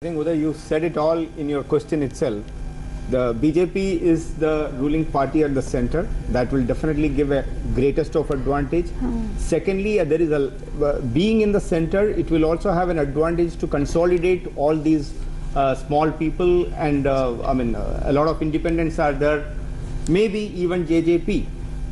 I think Uday, you said it all in your question itself. The BJP is the ruling party at the center. That will definitely give a greatest of advantage. Secondly, there is a being in the center. It will also have an advantage to consolidate all these small people, and a lot of independents are there. Maybe even JJP,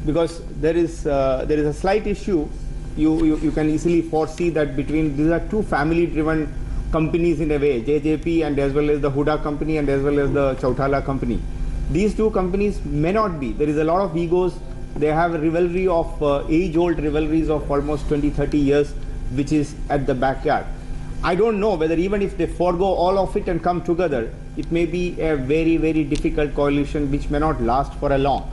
because there is a slight issue. You can easily foresee that between these are two family-driven companies in a way, JJP and as well as the Huda company and as well as the Chautala company. These two companies may not be. There is a lot of egos. They have a rivalry of age-old rivalries of almost 20-30 years, which is at the backyard. I don't know whether even if they forego all of it and come together, it may be a very, very difficult coalition which may not last for a long.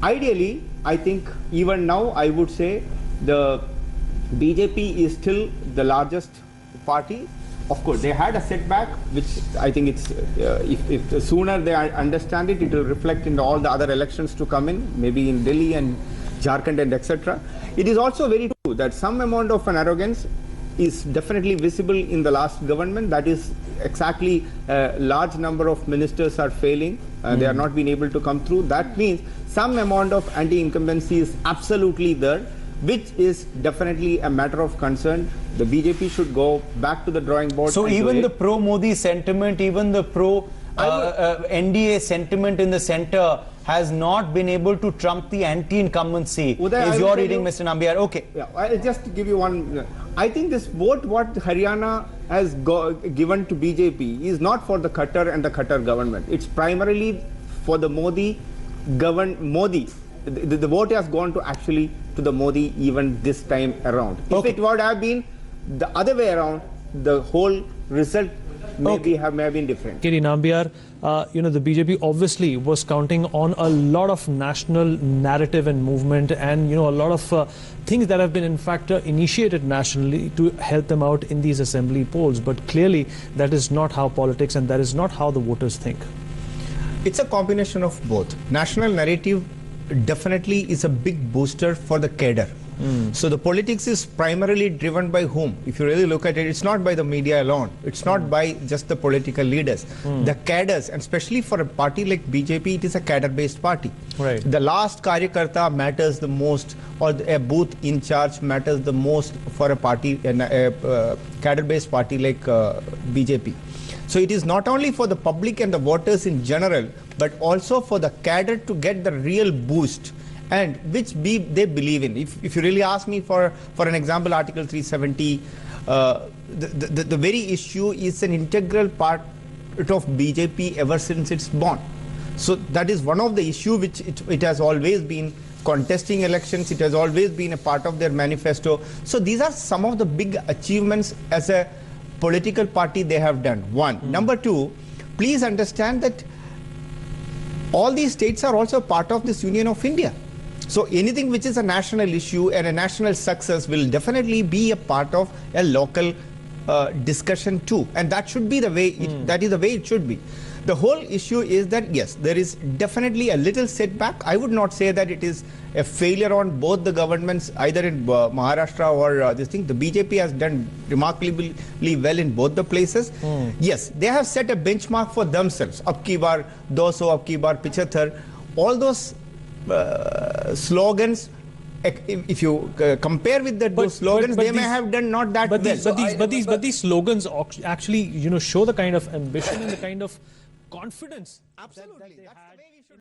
Ideally, I think even now I would say the BJP is still the largest party. Of course, they had a setback, which I think it's if the sooner they understand it, it will reflect in all the other elections to come in, maybe in Delhi and Jharkhand and etc. It is also very true that some amount of an arrogance is definitely visible in the last government. That is exactly a large number of ministers are failing. They are not being able to come through. That means some amount of anti-incumbency is absolutely there, which is definitely a matter of concern. The BJP should go back to the drawing board. So even the pro-Modi sentiment, even the pro-NDA sentiment in the center has not been able to trump the anti-incumbency. Is your reading, Mr. Nambiar? Okay. Yeah, I'll just give you one. I think this vote what Haryana has given to BJP is not for the Khattar and the Khattar government. It's primarily for the Modi Modi. The vote has gone to actually to the Modi even this time around. If it would have been the other way around, the whole result may have been different. PKD Nambiar, the BJP obviously was counting on a lot of national narrative and movement, and a lot of things that have been in fact initiated nationally to help them out in these assembly polls. But clearly that is not how politics and that is not how the voters think. It's a combination of both. National narrative definitely is a big booster for the cadre. So the politics is primarily driven by whom? If you really look at it, it's not by the media alone. It's not by just the political leaders. The cadres, and especially for a party like BJP, it is a cadre-based party. Right. The last Karyakarta matters the most, or a booth in charge matters the most for a party, a cadre-based party like BJP. So it is not only for the public and the voters in general, but also for the cadre to get the real boost, and which they believe in. If you really ask me for an example, Article 370, the very issue is an integral part of BJP ever since it's born. So that is one of the issues which it has always been contesting elections. It has always been a part of their manifesto. So these are some of the big achievements as a political party they have done. One. Number two, please understand that all these states are also part of this Union of India. So anything which is a national issue and a national success will definitely be a part of a local discussion too. And that should be the way, that is the way it should be. The whole issue is that, yes, there is definitely a little setback. I would not say that it is a failure on both the governments, either in Maharashtra or this thing. The BJP has done remarkably well in both the places. Yes, they have set a benchmark for themselves. Ab ki baar 200, ab ki baar 75. All those slogans, if you compare with those slogans, they may have done not that well. But these slogans actually, show the kind of ambition and the kind of confidence. Absolutely. That's the way we should